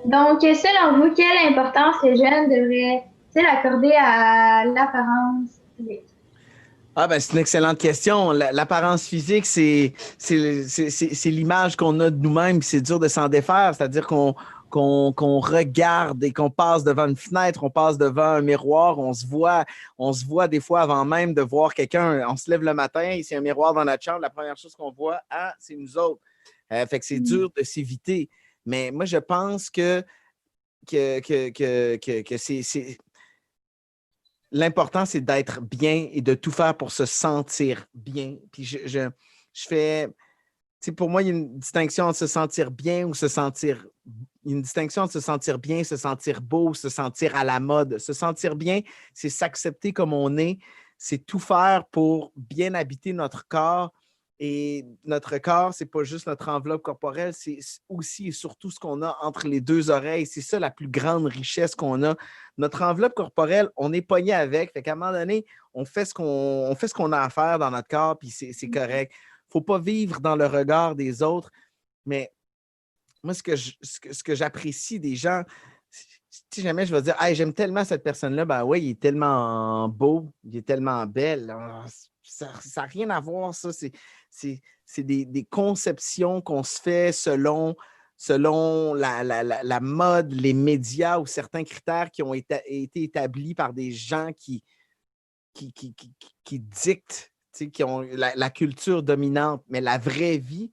Donc, selon vous, quelle importance les jeunes devraient-ils accorder à l'apparence physique? Ah ben c'est une excellente question. L'apparence physique, c'est l'image qu'on a de nous-mêmes, c'est dur de s'en défaire. C'est-à-dire qu'on regarde et qu'on passe devant une fenêtre, on passe devant un miroir, on se voit des fois avant même de voir quelqu'un. On se lève le matin, il y a un miroir dans notre chambre, la première chose qu'on voit, ah, c'est nous autres. Fait que c'est dur de s'éviter. Mais moi, je pense que c'est l'important, c'est d'être bien et de tout faire pour se sentir bien. Puis je fais, tu sais, pour moi, il y a une distinction entre se sentir bien ou se sentir, il y a une distinction entre se sentir bien, se sentir beau, se sentir à la mode. Se sentir bien, c'est s'accepter comme on est, c'est tout faire pour bien habiter notre corps. Et notre corps, c'est pas juste notre enveloppe corporelle, c'est aussi et surtout ce qu'on a entre les deux oreilles. C'est ça la plus grande richesse qu'on a. Notre enveloppe corporelle, on est pogné avec. Fait qu'à un moment donné, on fait ce qu'on a à faire dans notre corps, puis c'est correct. Faut pas vivre dans le regard des autres. Mais moi, ce que j'apprécie des gens, si jamais je vais dire, hey, j'aime tellement cette personne-là, ben oui, il est tellement beau, il est tellement belle. Ah, ça n'a rien à voir, ça. C'est des conceptions qu'on se fait selon la mode, les médias ou certains critères qui ont été établis par des gens qui dictent, qui ont la culture dominante. Mais la vraie vie,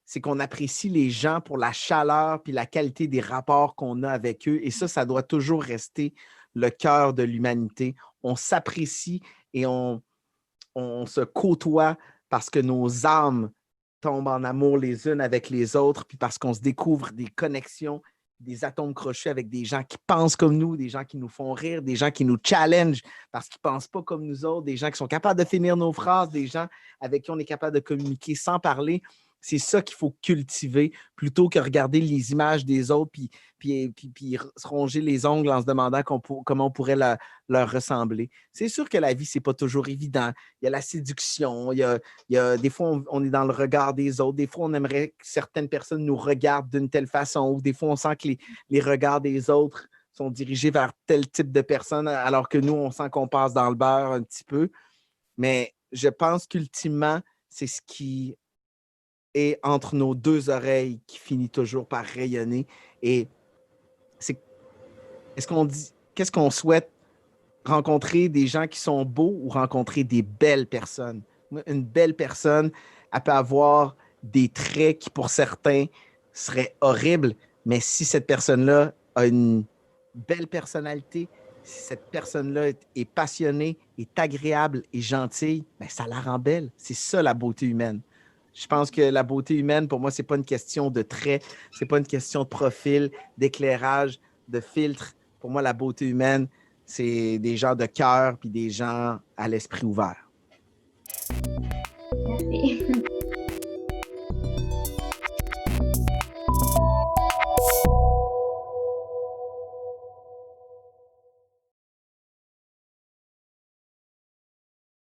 c'est qu'on apprécie les gens pour la chaleur puis la qualité des rapports qu'on a avec eux. Et ça doit toujours rester le cœur de l'humanité. On s'apprécie et on se côtoie parce que nos âmes tombent en amour les unes avec les autres, puis parce qu'on se découvre des connexions, des atomes crochus avec des gens qui pensent comme nous, des gens qui nous font rire, des gens qui nous challengent parce qu'ils ne pensent pas comme nous autres, des gens qui sont capables de finir nos phrases, des gens avec qui on est capable de communiquer sans parler. C'est ça qu'il faut cultiver plutôt que regarder les images des autres puis se ronger les ongles en se demandant comment on pourrait leur ressembler. C'est sûr que la vie, ce n'est pas toujours évident. Il y a la séduction, des fois, on est dans le regard des autres. Des fois, on aimerait que certaines personnes nous regardent d'une telle façon. Ou des fois, on sent que les regards des autres sont dirigés vers tel type de personnes, alors que nous, on sent qu'on passe dans le beurre un petit peu. Mais je pense qu'ultimement, c'est ce qui est entre nos deux oreilles qui finit toujours par rayonner. Et c'est, est-ce qu'on dit, qu'est-ce qu'on souhaite? Rencontrer des gens qui sont beaux ou rencontrer des belles personnes? Une belle personne, elle peut avoir des traits qui, pour certains, seraient horribles, mais si cette personne-là a une belle personnalité, si cette personne-là est passionnée, est agréable et gentille, ben ça la rend belle. C'est ça la beauté humaine. Je pense que la beauté humaine, pour moi, c'est pas une question de traits, c'est pas une question de profil, d'éclairage, de filtre. Pour moi, la beauté humaine, c'est des gens de cœur puis des gens à l'esprit ouvert. Merci.